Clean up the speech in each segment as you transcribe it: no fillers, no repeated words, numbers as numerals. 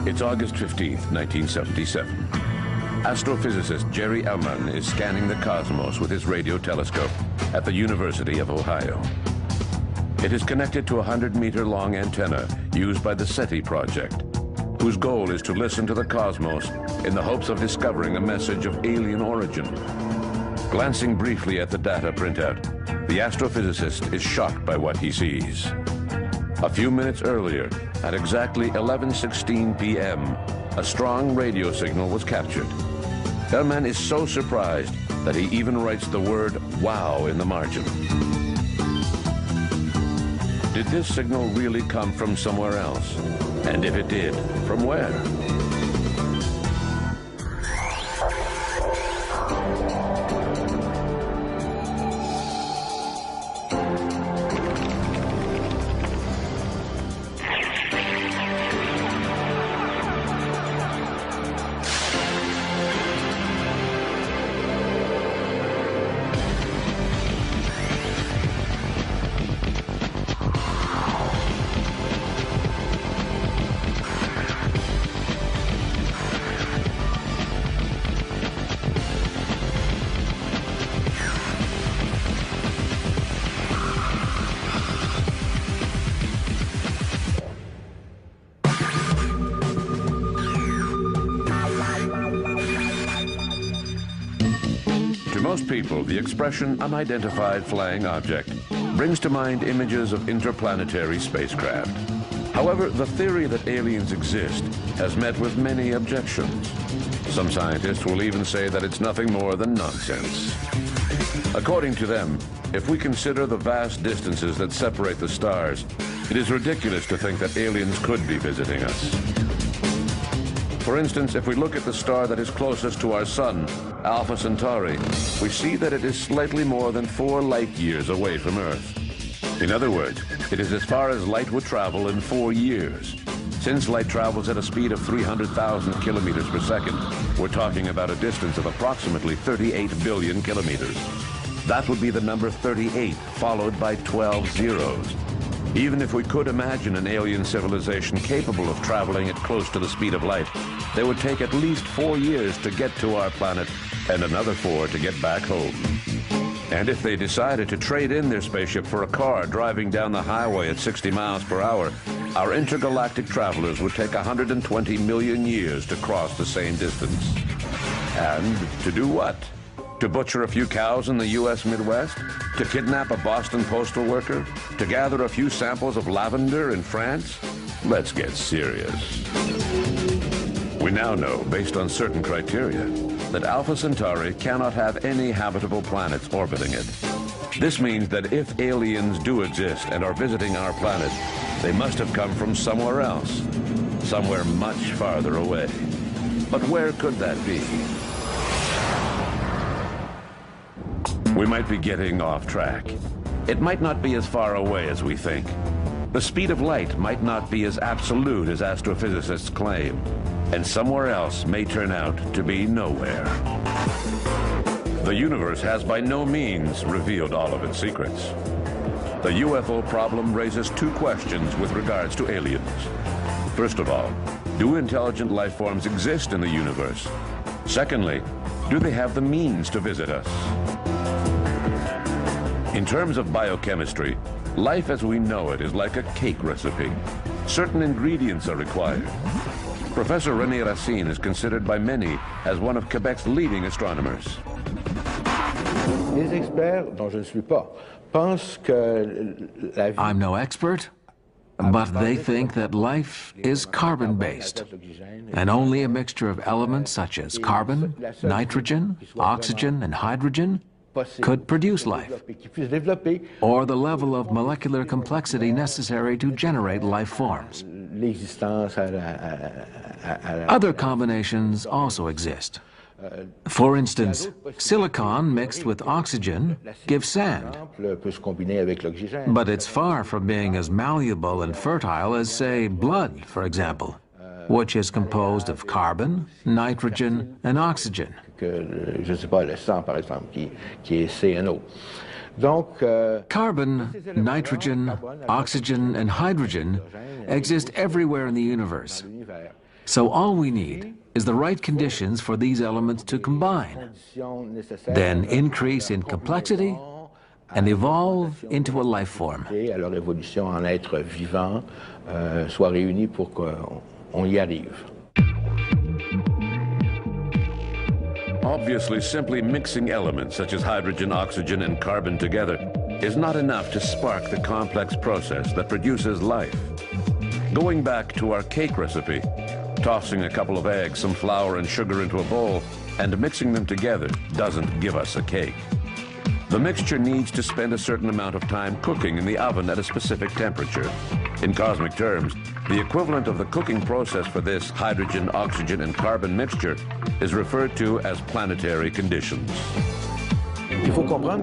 It's August 15th, 1977. Astrophysicist Jerry Ullman is scanning the cosmos with his radio telescope at the University of Ohio. It is connected to a 100-meter-long antenna used by the SETI project, whose goal is to listen to the cosmos in the hopes of discovering a message of alien origin. Glancing briefly at the data printout, the astrophysicist is shocked by what he sees. A few minutes earlier, at exactly 11:16 p.m., a strong radio signal was captured. Ullman is so surprised that he even writes the word "wow" in the margin. Did this signal really come from somewhere else? And if it did, from where? To most people, the expression unidentified flying object brings to mind images of interplanetary spacecraft. However, the theory that aliens exist has met with many objections. Some scientists will even say that it's nothing more than nonsense. According to them, if we consider the vast distances that separate the stars, it is ridiculous to think that aliens could be visiting us. For instance, if we look at the star that is closest to our sun, Alpha Centauri, we see that it is slightly more than 4 light years away from Earth. In other words, it is as far as light would travel in 4 years. Since light travels at a speed of 300,000 kilometers per second, we're talking about a distance of approximately 38 billion kilometers. That would be the number 38, followed by 12 zeros. Even if we could imagine an alien civilization capable of traveling at close to the speed of light, they would take at least 4 years to get to our planet and another 4 to get back home. And if they decided to trade in their spaceship for a car driving down the highway at 60 miles per hour, our intergalactic travelers would take 120 million years to cross the same distance. And to do what? To butcher a few cows in the U.S. Midwest? To kidnap a Boston postal worker? To gather a few samples of lavender in France? Let's get serious. We now know, based on certain criteria, that Alpha Centauri cannot have any habitable planets orbiting it. This means that if aliens do exist and are visiting our planet, they must have come from somewhere else, somewhere much farther away. But where could that be? We might be getting off track. It might not be as far away as we think. The speed of light might not be as absolute as astrophysicists claim, and somewhere else may turn out to be nowhere. The universe has by no means revealed all of its secrets. The UFO problem raises 2 questions with regards to aliens. First of all, do intelligent life forms exist in the universe? Secondly, do they have the means to visit us? In terms of biochemistry, life as we know it is like a cake recipe. Certain ingredients are required. Professor René Racine is considered by many as one of Quebec's leading astronomers. I'm no expert, but they think that life is carbon-based, and only a mixture of elements such as carbon, nitrogen, oxygen, and hydrogen could produce life, or the level of molecular complexity necessary to generate life forms. Other combinations also exist. For instance, silicon mixed with oxygen gives sand, but it's far from being as malleable and fertile as, say, blood, for example, which is composed of carbon, nitrogen, and oxygen. Carbon, nitrogen, oxygen, and hydrogen exist everywhere in the universe. So all we need is the right conditions for these elements to combine, then increase in complexity and evolve into a life form. Alors l'évolution en être vivant soit réunie pour qu'on y arrive. Obviously, simply mixing elements such as hydrogen, oxygen, and carbon together is not enough to spark the complex process that produces life. Going back to our cake recipe, tossing a couple of eggs, some flour, and sugar into a bowl and mixing them together doesn't give us a cake. The mixture needs to spend a certain amount of time cooking in the oven at a specific temperature. In cosmic terms, the equivalent of the cooking process for this hydrogen, oxygen, and carbon mixture is referred to as planetary conditions.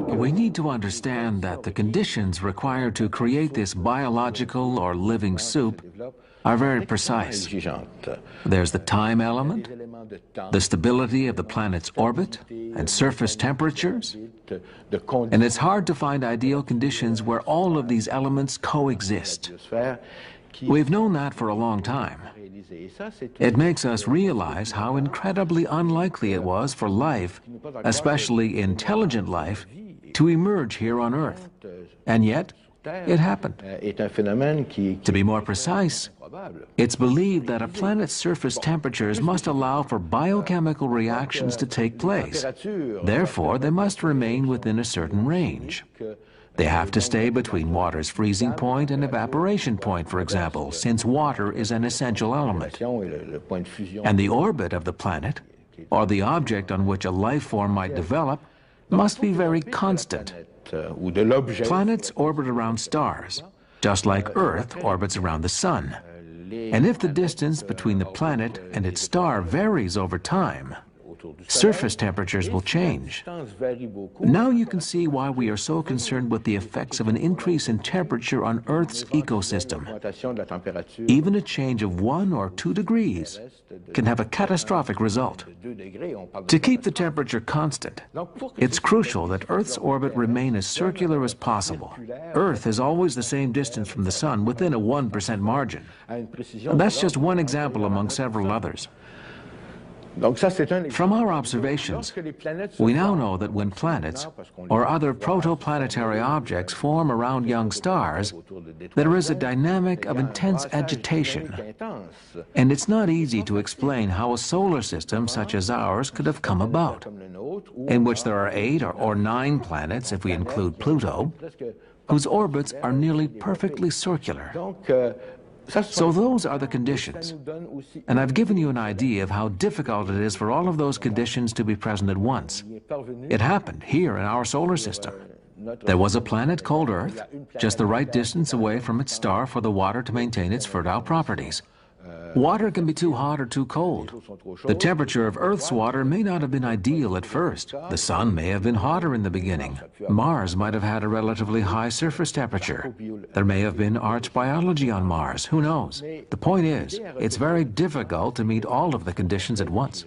We need to understand that the conditions required to create this biological or living soup are very precise. There's the time element, the stability of the planet's orbit, and surface temperatures. And it's hard to find ideal conditions where all of these elements coexist. We've known that for a long time. It makes us realize how incredibly unlikely it was for life, especially intelligent life, to emerge here on Earth. And yet, it happened. To be more precise, it's believed that a planet's surface temperatures must allow for biochemical reactions to take place. Therefore, they must remain within a certain range. They have to stay between water's freezing point and evaporation point, for example, since water is an essential element. And the orbit of the planet, or the object on which a life form might develop, must be very constant. Planets orbit around stars, just like Earth orbits around the Sun. And if the distance between the planet and its star varies over time, surface temperatures will change. Now you can see why we are so concerned with the effects of an increase in temperature on Earth's ecosystem. Even a change of 1 or 2 degrees can have a catastrophic result. To keep the temperature constant, it's crucial that Earth's orbit remain as circular as possible. Earth is always the same distance from the Sun within a 1% margin. And that's just one example among several others. From our observations, we now know that when planets or other protoplanetary objects form around young stars, there is a dynamic of intense agitation. And it's not easy to explain how a solar system such as ours could have come about, in which there are 8 or 9 planets, if we include Pluto, whose orbits are nearly perfectly circular. So those are the conditions. And I've given you an idea of how difficult it is for all of those conditions to be present at once. It happened here in our solar system. There was a planet called Earth, just the right distance away from its star for the water to maintain its fertile properties. Water can be too hot or too cold. The temperature of Earth's water may not have been ideal at first. The Sun may have been hotter in the beginning. Mars might have had a relatively high surface temperature. There may have been arch biology on Mars. Who knows? The point is, it's very difficult to meet all of the conditions at once.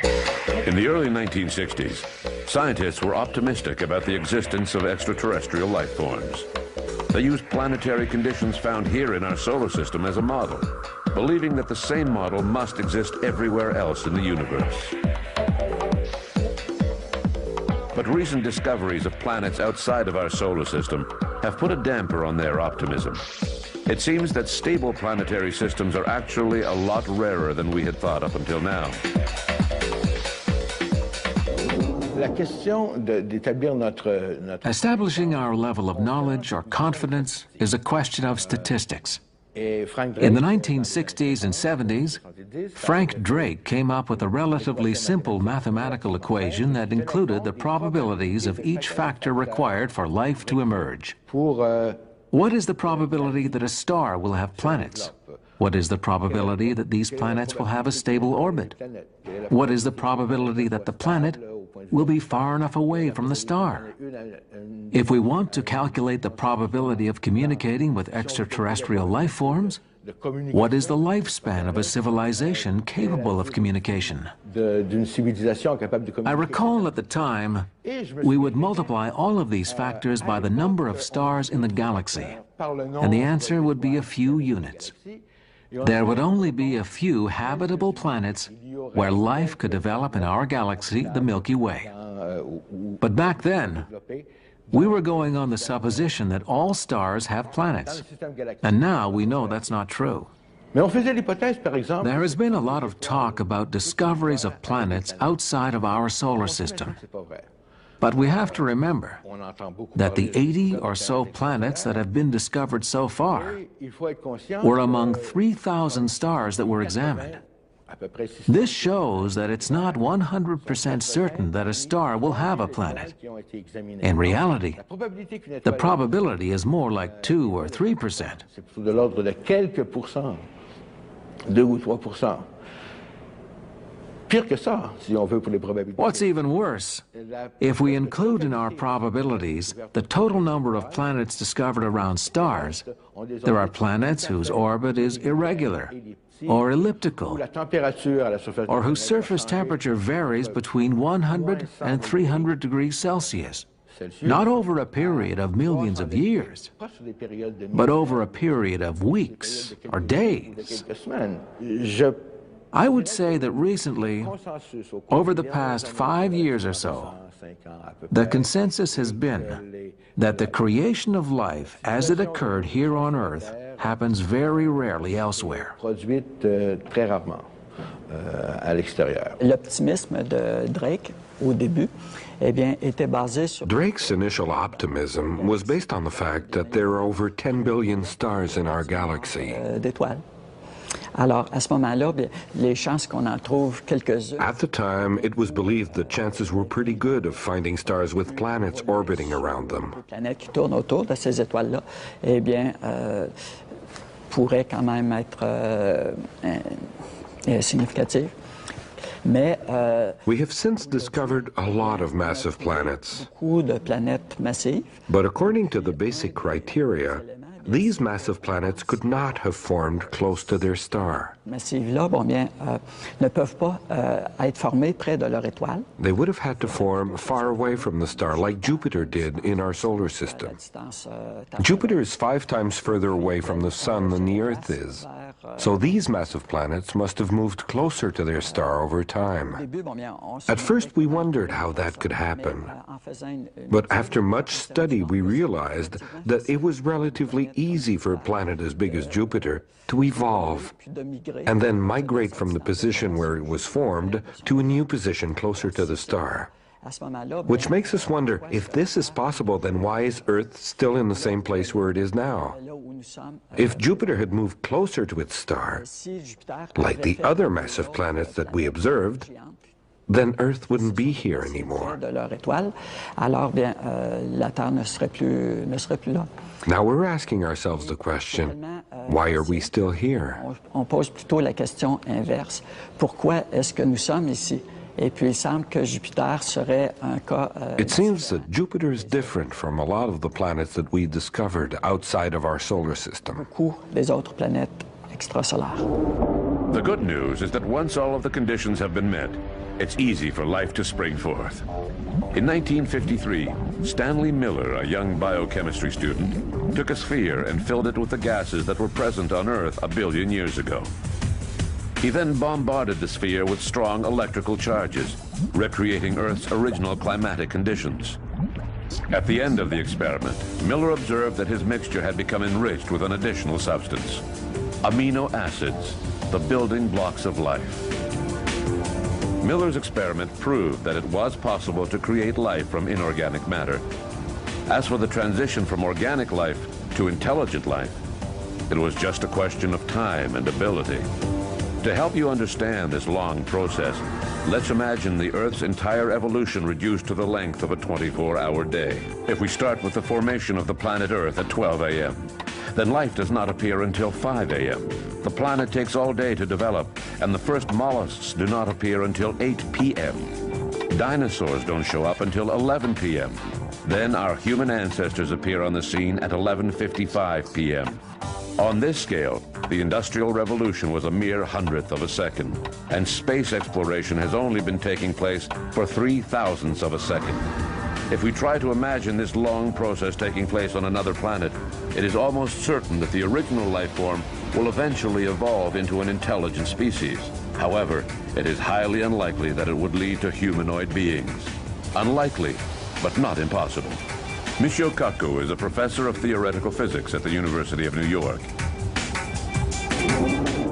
In the early 1960s, scientists were optimistic about the existence of extraterrestrial life forms. They used planetary conditions found here in our solar system as a model, believing that the same model must exist everywhere else in the universe. But recent discoveries of planets outside of our solar system have put a damper on their optimism. It seems that stable planetary systems are actually a lot rarer than we had thought up until now. Establishing our level of knowledge or confidence is a question of statistics. In the 1960s and 70s, Frank Drake came up with a relatively simple mathematical equation that included the probabilities of each factor required for life to emerge. What is the probability that a star will have planets? What is the probability that these planets will have a stable orbit? What is the probability that the planet will be far enough away from the star? If we want to calculate the probability of communicating with extraterrestrial life forms, what is the lifespan of a civilization capable of communication? I recall at the time, we would multiply all of these factors by the number of stars in the galaxy, and the answer would be a few units. there would only be a few habitable planets where life could develop in our galaxy, the Milky Way. But back then, we were going on the supposition that all stars have planets. And now we know that's not true. There has been a lot of talk about discoveries of planets outside of our solar system. But we have to remember that the 80 or so planets that have been discovered so far were among 3,000 stars that were examined. This shows that it's not 100% certain that a star will have a planet. In reality, the probability is more like 2 or 3%. What's even worse, if we include in our probabilities the total number of planets discovered around stars, there are planets whose orbit is irregular or elliptical, or whose surface temperature varies between 100 and 300 degrees Celsius, not over a period of millions of years, but over a period of weeks or days. I would say that recently, over the past 5 years or so, the consensus has been that the creation of life as it occurred here on Earth happens very rarely elsewhere. L'optimisme de Drake au début, eh bien, était basé sur... Drake's initial optimism was based on the fact that there are over 10 billion stars in our galaxy. d'étoiles. Alors, à ce moment-là, les chances qu'on en trouve quelques-uns... At the time, it was believed that chances were pretty good of finding stars with planets orbiting around them. Les planètes qui tournent autour de ces étoiles-là, eh bien, pourraient quand même être significatives. Mais, we have since discovered a lot of massive planets. Beaucoup de planètes massives. But according to the basic criteria, these massive planets could not have formed close to their star. Massives-là, bon bien, ne peuvent pas être formées près de leur étoile. They would have had to form far away from the star, like Jupiter did in our solar system. Jupiter is 5 times further away from the Sun than the Earth is. So these massive planets must have moved closer to their star over time. At first we wondered how that could happen. But after much study we realized that it was relatively easy for a planet as big as Jupiter to evolve and then migrate from the position where it was formed to a new position closer to the star. Which makes us wonder, if this is possible, then why is Earth still in the same place where it is now? If Jupiter had moved closer to its star, like the other massive planets that we observed, then Earth wouldn't be here anymore. Now we're asking ourselves the question, why are we still here? On pose plutôt la question inverse. Pourquoi est-ce que nous sommes ici? Et puis il semble que Jupiter serait un cas. It seems that Jupiter is different from a lot of the planets that we discovered outside of our solar system. Beaucoup des autres planètes extrasolaires. The good news is that once all of the conditions have been met, it's easy for life to spring forth. In 1953, Stanley Miller, a young biochemistry student, took a sphere and filled it with the gases that were present on Earth 1 billion years ago. He then bombarded the sphere with strong electrical charges, recreating Earth's original climatic conditions. At the end of the experiment, Miller observed that his mixture had become enriched with an additional substance: amino acids, the building blocks of life. Miller's experiment proved that it was possible to create life from inorganic matter. As for the transition from organic life to intelligent life, it was just a question of time and ability. To help you understand this long process, let's imagine the Earth's entire evolution reduced to the length of a 24-hour day. If we start with the formation of the planet Earth at 12 a.m., then life does not appear until 5 a.m. The planet takes all day to develop, and the first mollusks do not appear until 8 p.m. Dinosaurs don't show up until 11 p.m. Then our human ancestors appear on the scene at 11:55 p.m. On this scale, the Industrial Revolution was a mere 100th of a second, and space exploration has only been taking place for 3/1000ths of a second. If we try to imagine this long process taking place on another planet, it is almost certain that the original life form will eventually evolve into an intelligent species. However, it is highly unlikely that it would lead to humanoid beings. Unlikely, but not impossible. Michio Kaku is a professor of theoretical physics at the University of New York.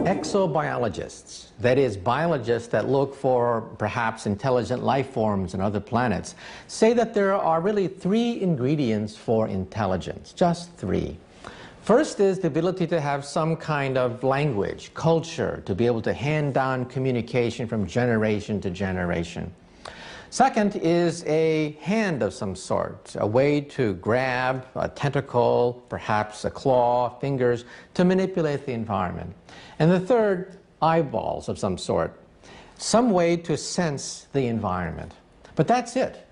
Exobiologists, that is, biologists that look for perhaps intelligent life forms on other planets, say that there are really three ingredients for intelligence, just three. First is the ability to have some kind of language, culture, to be able to hand down communication from generation to generation. Second is a hand of some sort, a way to grab a tentacle, perhaps a claw, fingers, to manipulate the environment. And the third, eyeballs of some sort, some way to sense the environment. But that's it.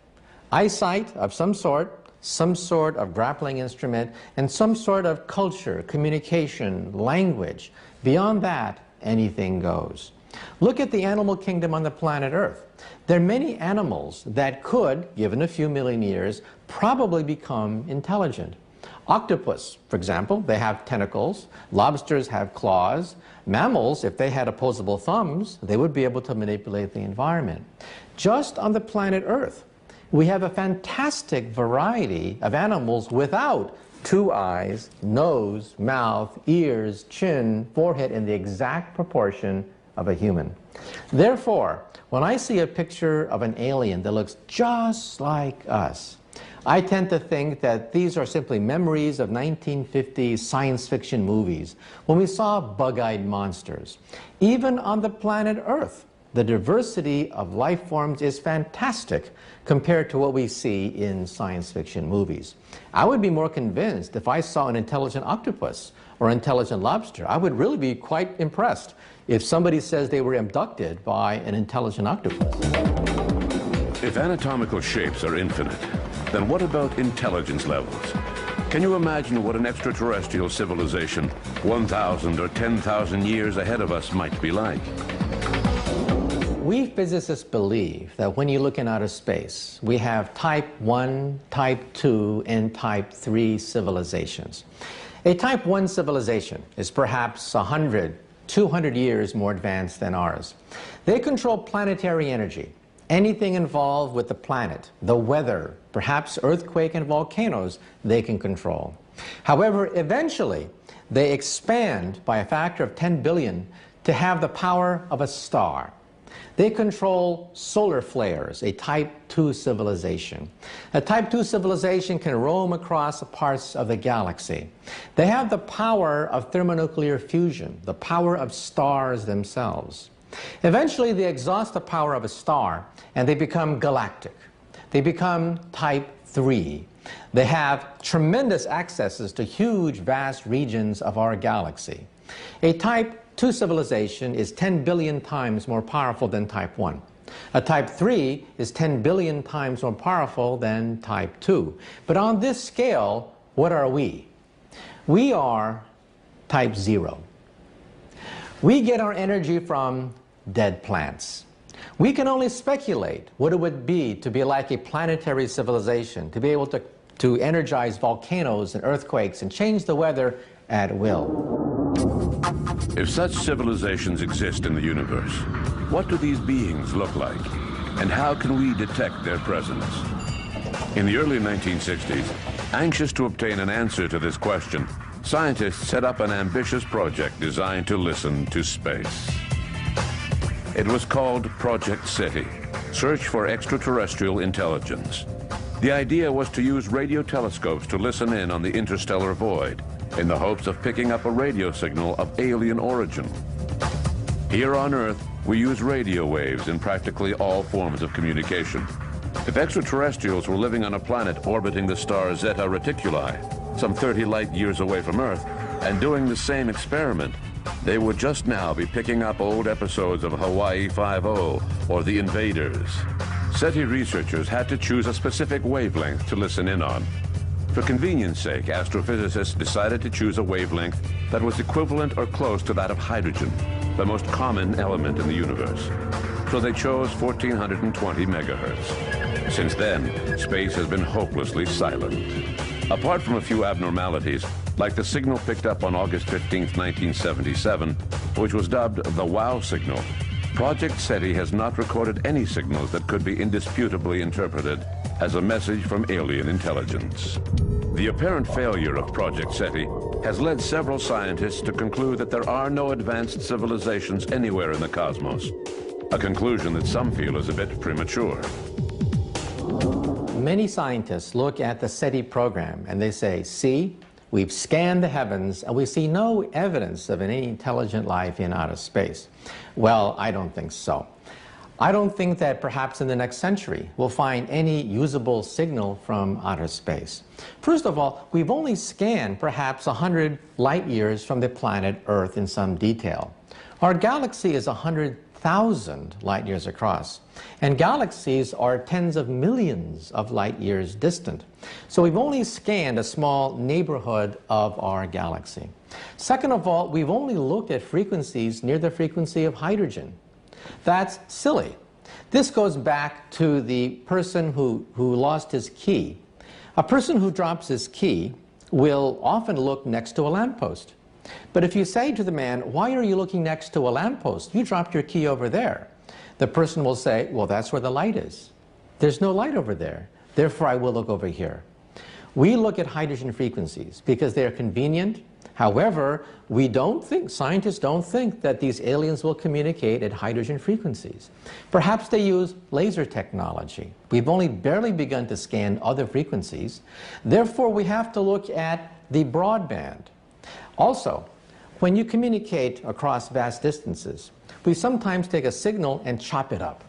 Eyesight of some sort of grappling instrument, and some sort of culture, communication, language. Beyond that, anything goes. Look at the animal kingdom on the planet Earth. There are many animals that could, given a few million years, probably become intelligent. Octopus, for example, they have tentacles. Lobsters have claws. Mammals, if they had opposable thumbs, they would be able to manipulate the environment. Just on the planet Earth, we have a fantastic variety of animals without 2 eyes, nose, mouth, ears, chin, forehead in the exact proportion of a human. Therefore, when I see a picture of an alien that looks just like us, I tend to think that these are simply memories of 1950s science fiction movies when we saw bug-eyed monsters. Even on the planet Earth, the diversity of life forms is fantastic compared to what we see in science fiction movies. I would be more convinced if I saw an intelligent octopus or intelligent lobster. I would really be quite impressed if somebody says they were abducted by an intelligent octopus. If anatomical shapes are infinite, then what about intelligence levels? Can you imagine what an extraterrestrial civilization 1,000 or 10,000 years ahead of us might be like? We physicists believe that when you look in outer space, we have type 1, type 2, and type 3 civilizations. A type 1 civilization is perhaps 100, 200 years more advanced than ours. They control planetary energy. Anything involved with the planet, the weather, perhaps earthquake and volcanoes, they can control. However, eventually, they expand by a factor of 10 billion to have the power of a star. They control solar flares, a type 2 civilization. A type 2 civilization can roam across parts of the galaxy. They have the power of thermonuclear fusion, the power of stars themselves. Eventually, they exhaust the power of a star, and they become galactic. They become type 3. They have tremendous accesses to huge, vast regions of our galaxy. A type 2 civilization is 10 billion times more powerful than type 1. A type 3 is 10 billion times more powerful than type 2. But on this scale, what are we? We are type 0. We get our energy from dead plants. We can only speculate what it would be to be like a planetary civilization, to be able to energize volcanoes and earthquakes and change the weather at will. If such civilizations exist in the universe, what do these beings look like? And how can we detect their presence? In the early 1960s, anxious to obtain an answer to this question, scientists set up an ambitious project designed to listen to space. It was called Project SETI, Search for Extraterrestrial Intelligence. The idea was to use radio telescopes to listen in on the interstellar void in the hopes of picking up a radio signal of alien origin. Here on Earth, we use radio waves in practically all forms of communication. If extraterrestrials were living on a planet orbiting the star Zeta Reticuli, some 30 light years away from Earth, and doing the same experiment, they would just now be picking up old episodes of Hawaii Five-0 or The Invaders. SETI researchers had to choose a specific wavelength to listen in on. For convenience sake, astrophysicists decided to choose a wavelength that was equivalent or close to that of hydrogen, the most common element in the universe. So they chose 1420 megahertz. Since then, space has been hopelessly silent. Apart from a few abnormalities, like the signal picked up on August 15, 1977, which was dubbed the WOW signal, Project SETI has not recorded any signals that could be indisputably interpreted as a message from alien intelligence. The apparent failure of Project SETI has led several scientists to conclude that there are no advanced civilizations anywhere in the cosmos, a conclusion that some feel is a bit premature. Many scientists look at the SETI program and they say, see, we've scanned the heavens and we see no evidence of any intelligent life in outer space. Well, I don't think so. I don't think that perhaps in the next century we'll find any usable signal from outer space. First of all, we've only scanned perhaps 100 light years from the planet Earth in some detail. Our galaxy is 100,000 light years across, and galaxies are tens of millions of light years distant. So we've only scanned a small neighborhood of our galaxy. Second of all, we've only looked at frequencies near the frequency of hydrogen. That's silly. This goes back to the person who lost his key. A person who drops his key will often look next to a lamppost. But if you say to the man, why are you looking next to a lamppost? You dropped your key over there. The person will say, well, that's where the light is. There's no light over there. Therefore, I will look over here. We look at hydrogen frequencies because they are convenient. However, scientists don't think that these aliens will communicate at hydrogen frequencies. Perhaps they use laser technology. We've only barely begun to scan other frequencies. Therefore, we have to look at the broadband. Also, when you communicate across vast distances, we sometimes take a signal and chop it up.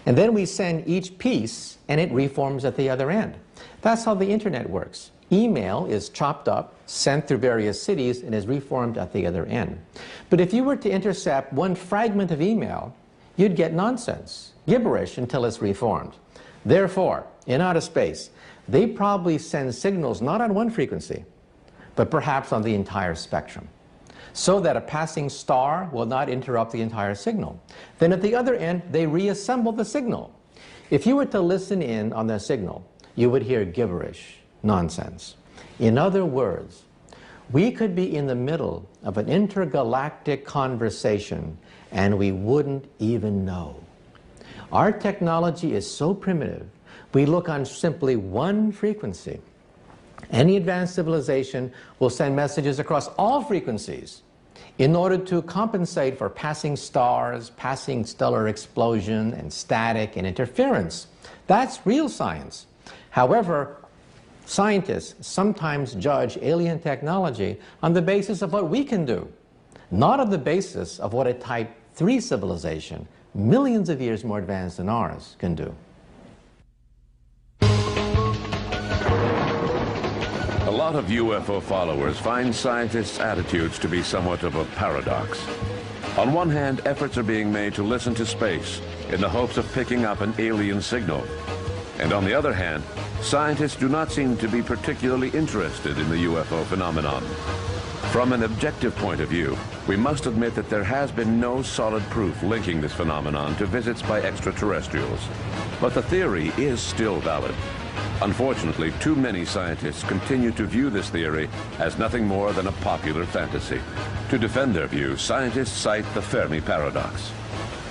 And then we send each piece and it reforms at the other end. That's how the internet works. Email is chopped up, sent through various cities, and is reformed at the other end. But if you were to intercept one fragment of email, you'd get nonsense, gibberish until it's reformed. Therefore, in outer space, they probably send signals not on one frequency, but perhaps on the entire spectrum, so that a passing star will not interrupt the entire signal. Then at the other end, they reassemble the signal. If you were to listen in on their signal, you would hear gibberish, nonsense. In other words, we could be in the middle of an intergalactic conversation and we wouldn't even know. Our technology is so primitive, we look on simply one frequency. Any advanced civilization will send messages across all frequencies in order to compensate for passing stars, passing stellar explosion, and static and interference. That's real science. However, scientists sometimes judge alien technology on the basis of what we can do, not on the basis of what a Type 3 civilization, millions of years more advanced than ours, can do. A lot of UFO followers find scientists' attitudes to be somewhat of a paradox. On one hand, efforts are being made to listen to space in the hopes of picking up an alien signal. And on the other hand, scientists do not seem to be particularly interested in the UFO phenomenon. From an objective point of view, we must admit that there has been no solid proof linking this phenomenon to visits by extraterrestrials. But the theory is still valid. Unfortunately, too many scientists continue to view this theory as nothing more than a popular fantasy. To defend their view, scientists cite the Fermi paradox.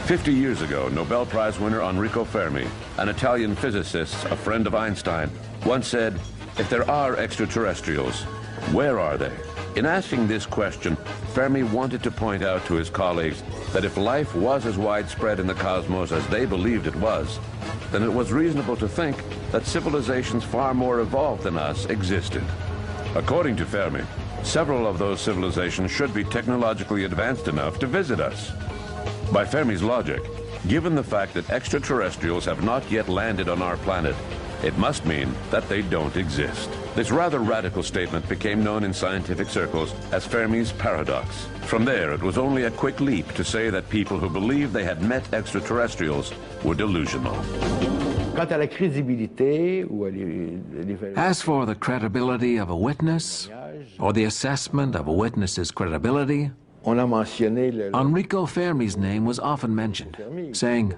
50 years ago, Nobel Prize winner Enrico Fermi, an Italian physicist, a friend of Einstein, once said, "If there are extraterrestrials, where are they?" In asking this question, Fermi wanted to point out to his colleagues that if life was as widespread in the cosmos as they believed it was, then it was reasonable to think that civilizations far more evolved than us existed. According to Fermi, several of those civilizations should be technologically advanced enough to visit us. By Fermi's logic, given the fact that extraterrestrials have not yet landed on our planet, it must mean that they don't exist. This rather radical statement became known in scientific circles as Fermi's paradox. From there, it was only a quick leap to say that people who believed they had met extraterrestrials were delusional. As for the credibility of a witness, or the assessment of a witness's credibility, Enrico Fermi's name was often mentioned, saying,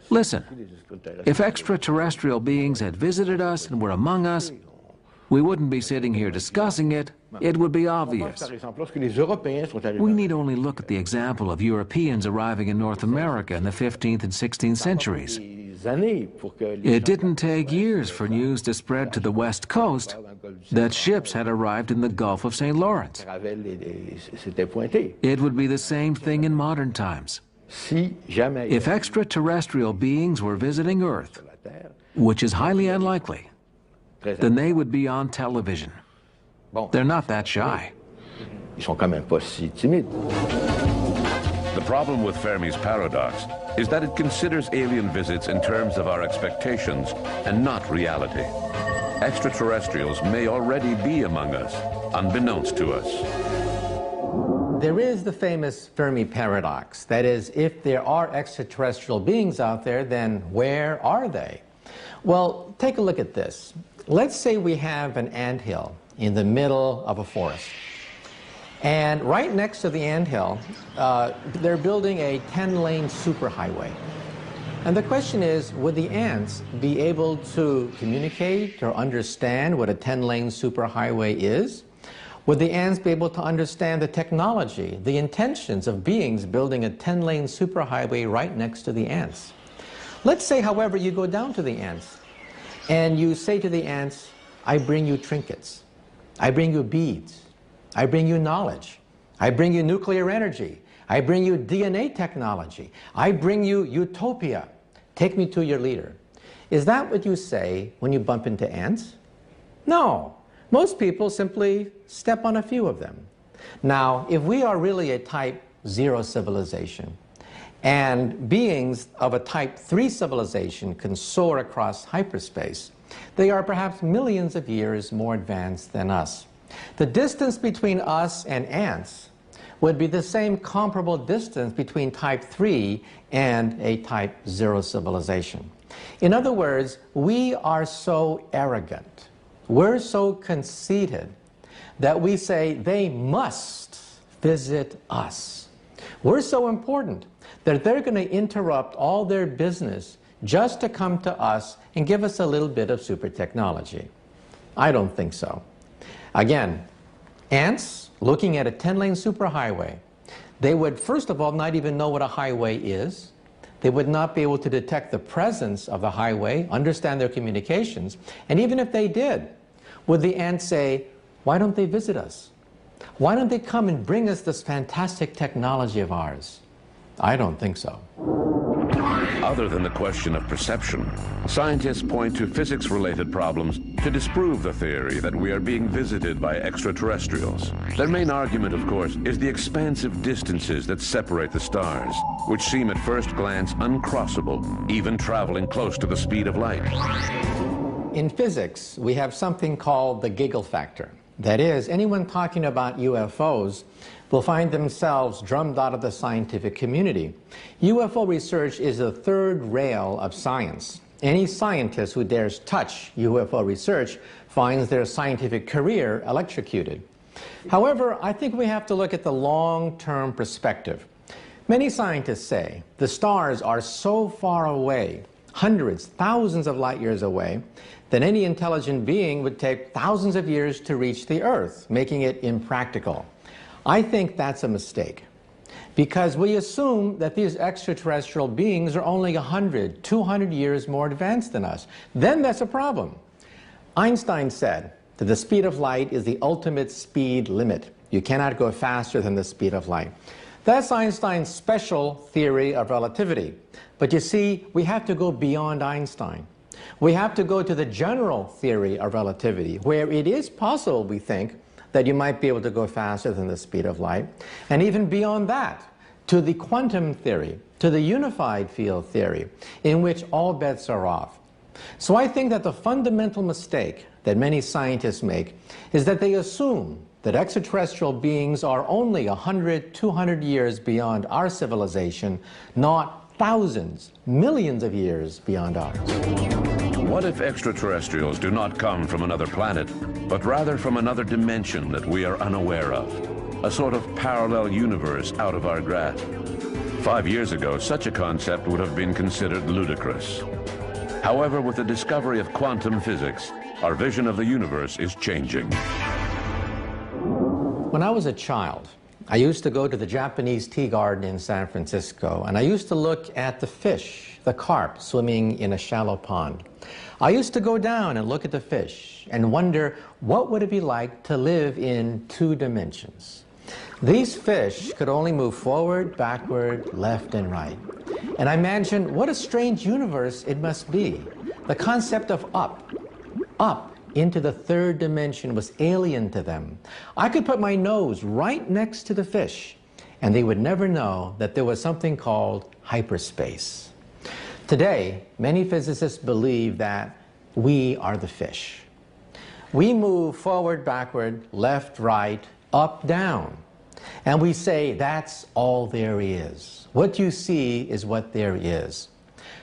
"Listen, if extraterrestrial beings had visited us and were among us, we wouldn't be sitting here discussing it. It would be obvious." We need only look at the example of Europeans arriving in North America in the 15th and 16th centuries. It didn't take years for news to spread to the West Coast that ships had arrived in the Gulf of St. Lawrence. It would be the same thing in modern times. If extraterrestrial beings were visiting Earth, which is highly unlikely, then they would be on television. They're not that shy. The problem with Fermi's paradox is that it considers alien visits in terms of our expectations and not reality. Extraterrestrials may already be among us, unbeknownst to us. There is the famous Fermi paradox. That is, if there are extraterrestrial beings out there, then where are they? Well, take a look at this. Let's say we have an anthill in the middle of a forest. And right next to the anthill, they're building a 10-lane superhighway. And the question is, would the ants be able to communicate or understand what a 10-lane superhighway is? Would the ants be able to understand the technology, the intentions of beings building a 10-lane superhighway right next to the ants? Let's say, however, you go down to the ants and you say to the ants, "I bring you trinkets. I bring you beads. I bring you knowledge. I bring you nuclear energy. I bring you DNA technology. I bring you utopia. Take me to your leader." Is that what you say when you bump into ants? No. Most people simply step on a few of them. Now, if we are really a type 0 civilization, and beings of a type 3 civilization can soar across hyperspace, they are perhaps millions of years more advanced than us. The distance between us and ants would be the same comparable distance between type 3 and a type 0 civilization. In other words, we are so arrogant, we're so conceited, that we say they must visit us. We're so important that they're going to interrupt all their business just to come to us and give us a little bit of super technology. I don't think so. Again, ants looking at a 10-lane superhighway, they would first of all not even know what a highway is. They would not be able to detect the presence of the highway, understand their communications, and even if they did, would the ants say, "Why don't they visit us? Why don't they come and bring us this fantastic technology of ours?" I don't think so. Other than the question of perception, scientists point to physics-related problems to disprove the theory that we are being visited by extraterrestrials. Their main argument, of course, is the expansive distances that separate the stars, which seem at first glance uncrossable, even traveling close to the speed of light. In physics, we have something called the giggle factor. That is, anyone talking about UFOs will find themselves drummed out of the scientific community. UFO research is the third rail of science. Any scientist who dares touch UFO research finds their scientific career electrocuted. However, I think we have to look at the long-term perspective. Many scientists say the stars are so far away, hundreds, thousands of light years away, that any intelligent being would take thousands of years to reach the Earth, making it impractical. I think that's a mistake, because we assume that these extraterrestrial beings are only 100, 200 years more advanced than us. Then that's a problem. Einstein said that the speed of light is the ultimate speed limit. You cannot go faster than the speed of light. That's Einstein's special theory of relativity. But you see, we have to go beyond Einstein. We have to go to the general theory of relativity, where it is possible, we think, that you might be able to go faster than the speed of light. And even beyond that, to the quantum theory, to the unified field theory, in which all bets are off. So I think that the fundamental mistake that many scientists make is that they assume that extraterrestrial beings are only 100, 200 years beyond our civilization, not thousands, millions of years beyond ours. What if extraterrestrials do not come from another planet, but rather from another dimension that we are unaware of? a sort of parallel universe out of our grasp. 5 years ago, such a concept would have been considered ludicrous. However, with the discovery of quantum physics, our vision of the universe is changing. When I was a child, I used to go to the Japanese tea garden in San Francisco, and I used to look at the fish, the carp, swimming in a shallow pond. I used to go down and look at the fish and wonder what would it be like to live in 2 dimensions. These fish could only move forward, backward, left, and right. And I imagined what a strange universe it must be. The concept of up into the 3rd dimension was alien to them. I could put my nose right next to the fish, and they would never know that there was something called hyperspace. Today, many physicists believe that we are the fish. We move forward, backward, left, right, up, down. And we say that's all there is. What you see is what there is.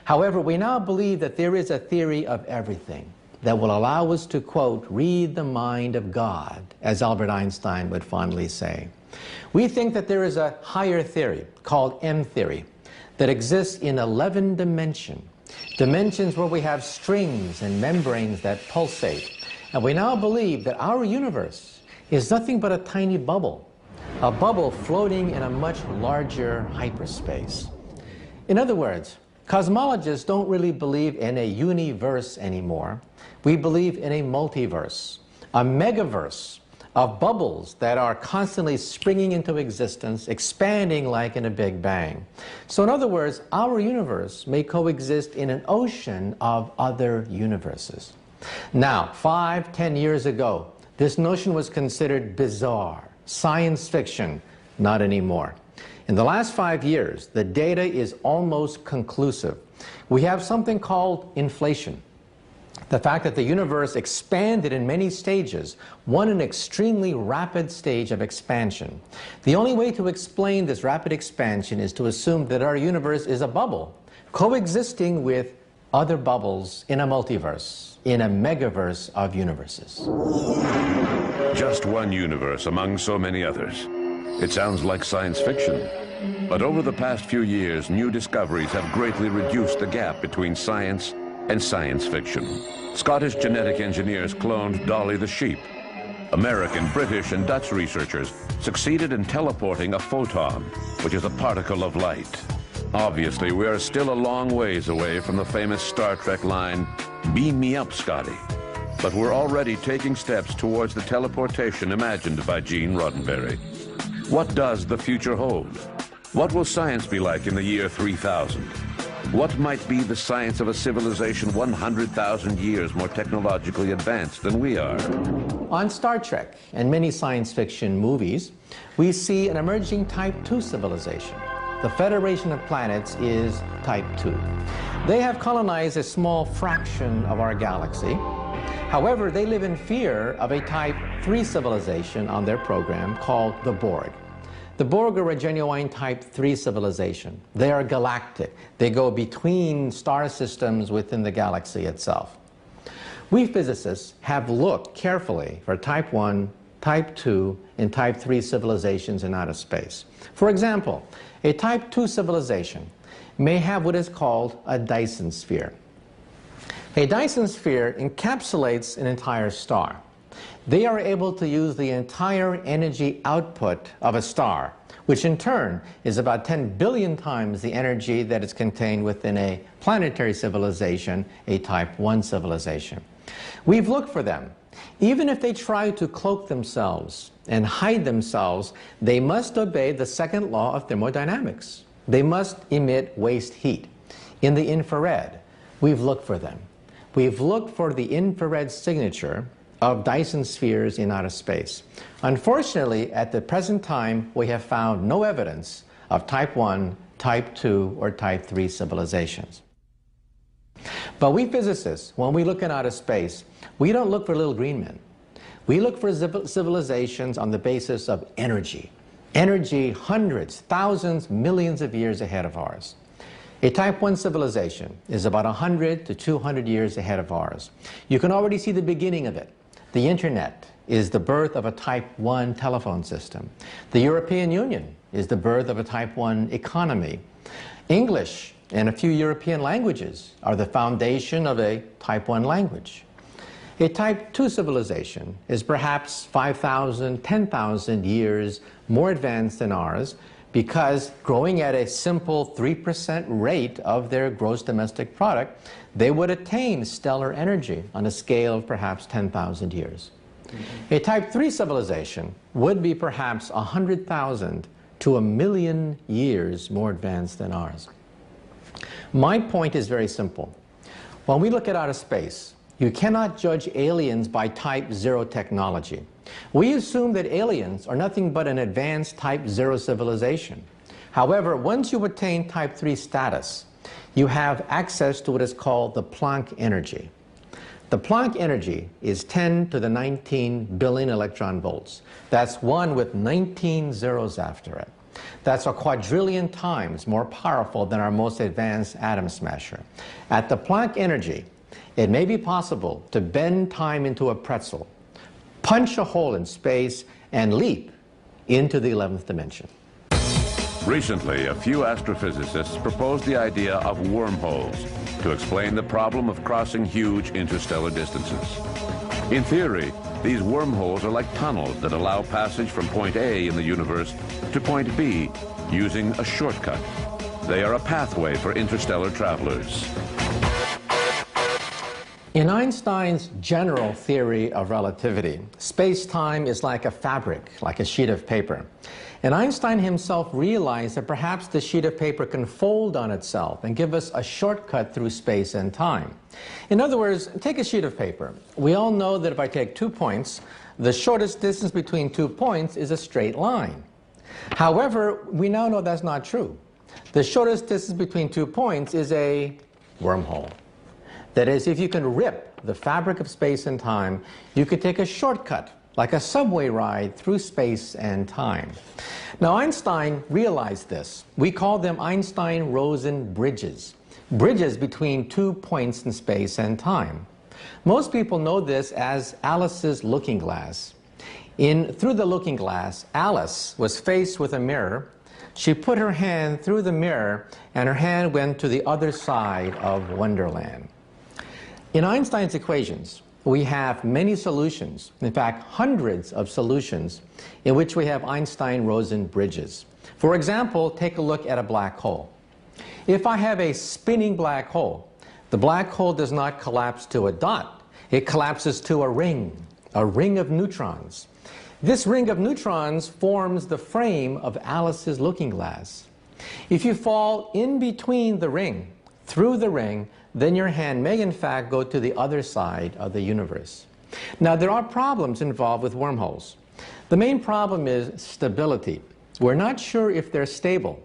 However, we now believe that there is a theory of everything that will allow us to, quote, read the mind of God, as Albert Einstein would fondly say. We think that there is a higher theory called M theory that exists in 11 dimensions where we have strings and membranes that pulsate. And we now believe that our universe is nothing but a tiny bubble, a bubble floating in a much larger hyperspace. In other words, cosmologists don't really believe in a universe anymore. We believe in a multiverse, a megaverse of bubbles that are constantly springing into existence, expanding like in a Big Bang. So in other words, our universe may coexist in an ocean of other universes. Now, 5-10 years ago, this notion was considered bizarre, science fiction. Not anymore. In the last 5 years, the data is almost conclusive. We have something called inflation. The fact that the universe expanded in many stages, one an extremely rapid stage of expansion. The only way to explain this rapid expansion is to assume that our universe is a bubble, coexisting with other bubbles in a multiverse, in a megaverse of universes. Just one universe among so many others. It sounds like science fiction. But over the past few years, new discoveries have greatly reduced the gap between science and science fiction. Scottish genetic engineers cloned Dolly the sheep. American, British, and Dutch researchers succeeded in teleporting a photon, which is a particle of light. Obviously, we are still a long ways away from the famous Star Trek line, "Beam me up, Scotty." But we're already taking steps towards the teleportation imagined by Gene Roddenberry. What does the future hold? What will science be like in the year 3000? What might be the science of a civilization 100,000 years more technologically advanced than we are? On Star Trek and many science fiction movies, we see an emerging Type 2 civilization. The Federation of Planets is Type 2. They have colonized a small fraction of our galaxy. However, they live in fear of a Type 3 civilization on their program called the Borg. The Borg are a genuine Type 3 civilization. They are galactic. They go between star systems within the galaxy itself. We physicists have looked carefully for Type 1, Type 2, and Type 3 civilizations in outer space. For example, a Type 2 civilization may have what is called a Dyson sphere. A Dyson sphere encapsulates an entire star. They are able to use the entire energy output of a star, which in turn is about 10 billion times the energy that is contained within a planetary civilization, a Type 1 civilization. We've looked for them. Even if they try to cloak themselves and hide themselves, they must obey the second law of thermodynamics. They must emit waste heat. In the infrared, we've looked for them. We've looked for the infrared signature of Dyson spheres in outer space. Unfortunately, at the present time, we have found no evidence of Type 1, Type 2, or Type 3 civilizations. But we physicists, when we look in outer space, we don't look for little green men. We look for civilizations on the basis of energy. Energy hundreds, thousands, millions of years ahead of ours. A Type 1 civilization is about 100 to 200 years ahead of ours. You can already see the beginning of it. The internet is the birth of a Type 1 telephone system. The European Union is the birth of a Type 1 economy. English and a few European languages are the foundation of a Type 1 language. A Type 2 civilization is perhaps 5,000, 10,000 years more advanced than ours, because growing at a simple 3% rate of their gross domestic product, they would attain stellar energy on a scale of perhaps 10,000 years. A Type 3 civilization would be perhaps 100,000 to 1,000,000 years more advanced than ours. My point is very simple. When we look at outer space, you cannot judge aliens by Type 0 technology. We assume that aliens are nothing but an advanced Type 0 civilization. However, once you attain Type 3 status, you have access to what is called the Planck energy. The Planck energy is 10 to the 19 billion electron volts. That's 1 with 19 zeros after it. That's a quadrillion times more powerful than our most advanced atom smasher. At the Planck energy, it may be possible to bend time into a pretzel, punch a hole in space, and leap into the 11th dimension. Recently, a few astrophysicists proposed the idea of wormholes to explain the problem of crossing huge interstellar distances. In theory, these wormholes are like tunnels that allow passage from point A in the universe to point B using a shortcut. They are a pathway for interstellar travelers. In Einstein's general theory of relativity, space-time is like a fabric, like a sheet of paper. And Einstein himself realized that perhaps the sheet of paper can fold on itself and give us a shortcut through space and time. In other words, take a sheet of paper. We all know that if I take 2 points, the shortest distance between 2 points is a straight line. However, we now know that's not true. The shortest distance between 2 points is a wormhole. That is, if you can rip the fabric of space and time, you could take a shortcut, like a subway ride through space and time. Now, Einstein realized this. We call them Einstein-Rosen bridges, bridges between 2 points in space and time. Most people know this as Alice's looking glass. Through the looking glass, Alice was faced with a mirror. She put her hand through the mirror, and her hand went to the other side of Wonderland. In Einstein's equations, we have many solutions, in fact, hundreds of solutions, in which we have Einstein-Rosen bridges. For example, take a look at a black hole. If I have a spinning black hole, the black hole does not collapse to a dot. It collapses to a ring of neutrons. This ring of neutrons forms the frame of Alice's looking glass. If you fall in between the ring, through the ring, then your hand may in fact go to the other side of the universe. Now, there are problems involved with wormholes. The main problem is stability. We're not sure if they're stable.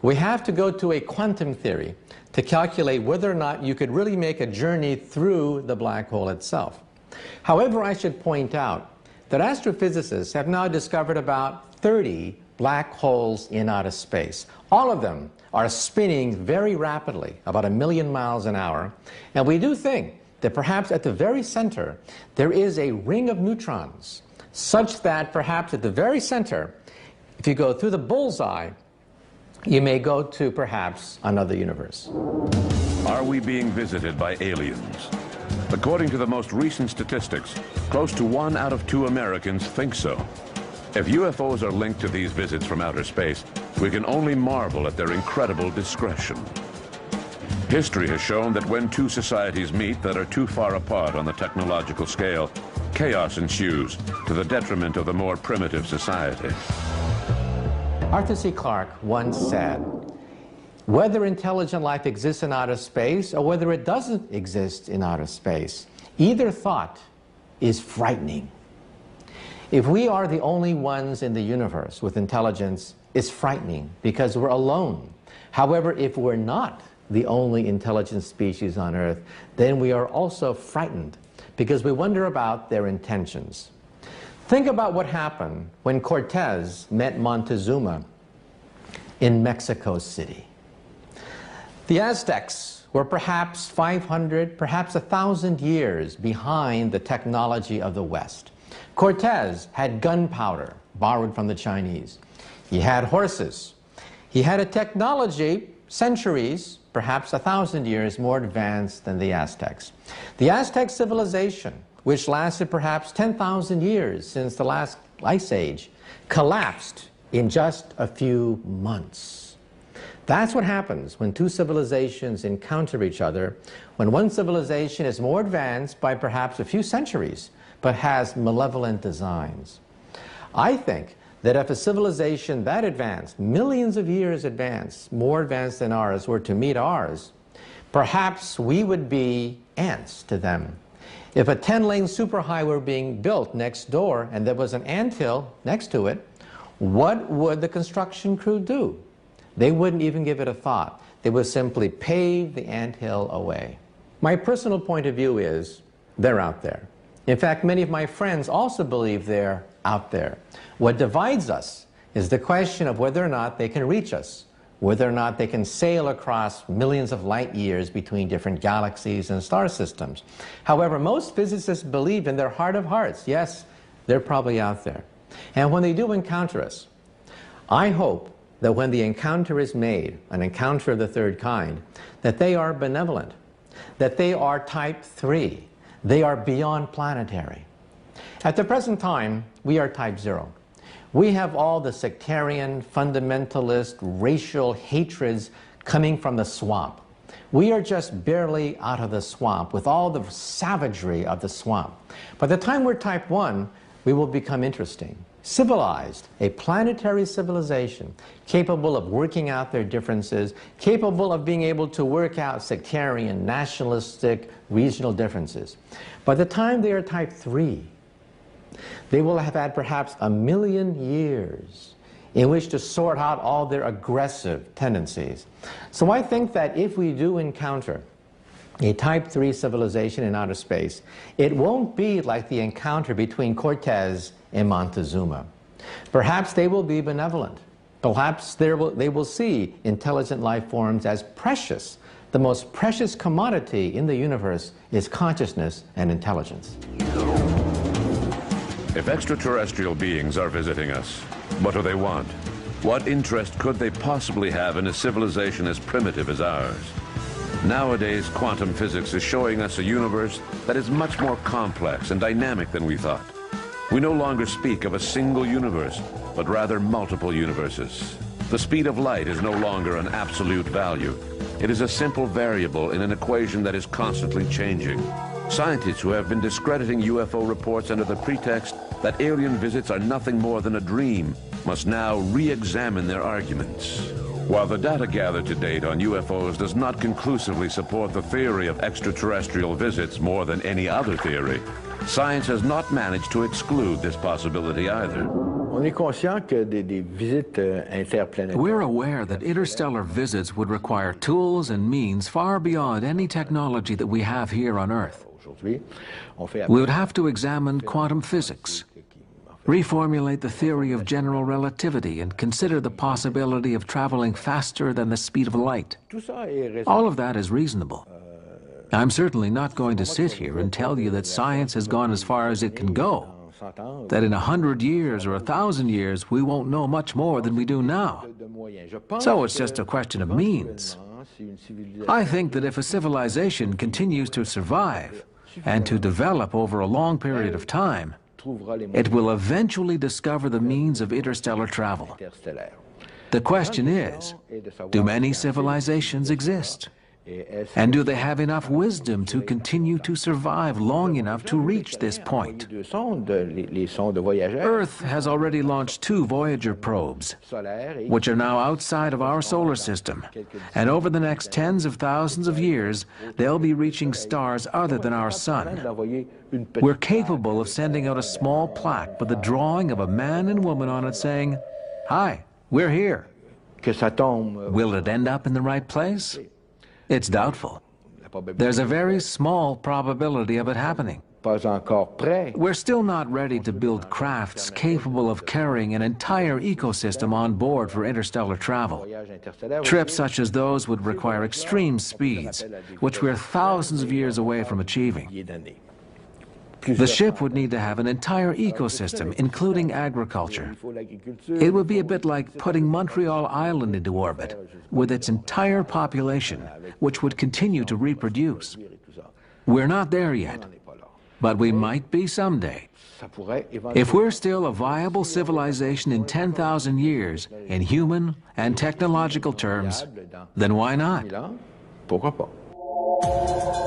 We have to go to a quantum theory to calculate whether or not you could really make a journey through the black hole itself. However, I should point out that astrophysicists have now discovered about 30 black holes in outer space. All of them are spinning very rapidly, about 1,000,000 miles an hour. And we do think that perhaps at the very center, there is a ring of neutrons, such that perhaps at the very center, if you go through the bullseye, you may go to perhaps another universe. Are we being visited by aliens? According to the most recent statistics, close to 1 out of 2 Americans think so. If UFOs are linked to these visits from outer space, we can only marvel at their incredible discretion. History has shown that when two societies meet that are too far apart on the technological scale, chaos ensues to the detriment of the more primitive society. Arthur C. Clarke once said, whether intelligent life exists in outer space or whether it doesn't exist in outer space, either thought is frightening. If we are the only ones in the universe with intelligence, it's frightening because we're alone. However, if we're not the only intelligent species on Earth, then we are also frightened because we wonder about their intentions. Think about what happened when Cortez met Montezuma in Mexico City. The Aztecs were perhaps 500, perhaps 1,000 years behind the technology of the West. Cortez had gunpowder, borrowed from the Chinese. He had horses. He had a technology centuries, perhaps 1,000 years, more advanced than the Aztecs. The Aztec civilization, which lasted perhaps 10,000 years since the last ice age, collapsed in just a few months. That's what happens when two civilizations encounter each other, when one civilization is more advanced by perhaps a few centuries, but has malevolent designs. I think that if a civilization that advanced, millions of years advanced, more advanced than ours, were to meet ours, perhaps we would be ants to them. If a 10-lane superhighway were being built next door and there was an anthill next to it, what would the construction crew do? They wouldn't even give it a thought. They would simply pave the anthill away. My personal point of view is they're out there. In fact, many of my friends also believe they're out there. What divides us is the question of whether or not they can reach us, whether or not they can sail across millions of light years between different galaxies and star systems. However, most physicists believe in their heart of hearts, yes, they're probably out there. And when they do encounter us, I hope that when the encounter is made, an encounter of the third kind, that they are benevolent, that they are type 3, they are beyond planetary. At the present time, we are type 0. We have all the sectarian, fundamentalist, racial hatreds coming from the swamp. We are just barely out of the swamp with all the savagery of the swamp. By the time we're type 1, we will become interesting, civilized, a planetary civilization, capable of working out their differences, capable of being able to work out sectarian, nationalistic, regional differences. By the time they are type 3, they will have had perhaps 1,000,000 years in which to sort out all their aggressive tendencies. So I think that if we do encounter a type 3 civilization in outer space, it won't be like the encounter between Cortez and Montezuma. Perhaps they will be benevolent. Perhaps they will see intelligent life forms as precious. The most precious commodity in the universe is consciousness and intelligence. If extraterrestrial beings are visiting us, what do they want? What interest could they possibly have in a civilization as primitive as ours? Nowadays, quantum physics is showing us a universe that is much more complex and dynamic than we thought. We no longer speak of a single universe, but rather multiple universes. The speed of light is no longer an absolute value. It is a simple variable in an equation that is constantly changing. Scientists who have been discrediting UFO reports under the pretext that alien visits are nothing more than a dream must now re-examine their arguments. While the data gathered to date on UFOs does not conclusively support the theory of extraterrestrial visits more than any other theory, science has not managed to exclude this possibility either. We're aware that interstellar visits would require tools and means far beyond any technology that we have here on Earth. We would have to examine quantum physics, reformulate the theory of general relativity, and consider the possibility of traveling faster than the speed of light. All of that is reasonable. I'm certainly not going to sit here and tell you that science has gone as far as it can go, that in 100 years or 1,000 years we won't know much more than we do now. So it's just a question of means. I think that if a civilization continues to survive and to develop over a long period of time, it will eventually discover the means of interstellar travel. The question is, do many civilizations exist? And do they have enough wisdom to continue to survive long enough to reach this point? Earth has already launched 2 Voyager probes, which are now outside of our solar system. And over the next tens of thousands of years, they'll be reaching stars other than our sun. We're capable of sending out a small plaque with a drawing of a man and woman on it saying, "Hi, we're here." Will it end up in the right place? It's doubtful. There's a very small probability of it happening. We're still not ready to build crafts capable of carrying an entire ecosystem on board for interstellar travel. Trips such as those would require extreme speeds, which we're thousands of years away from achieving. The ship would need to have an entire ecosystem, including agriculture. It would be a bit like putting Montreal Island into orbit, with its entire population, which would continue to reproduce. We're not there yet, but we might be someday. If we're still a viable civilization in 10,000 years, in human and technological terms, then why not? Pourquoi pas?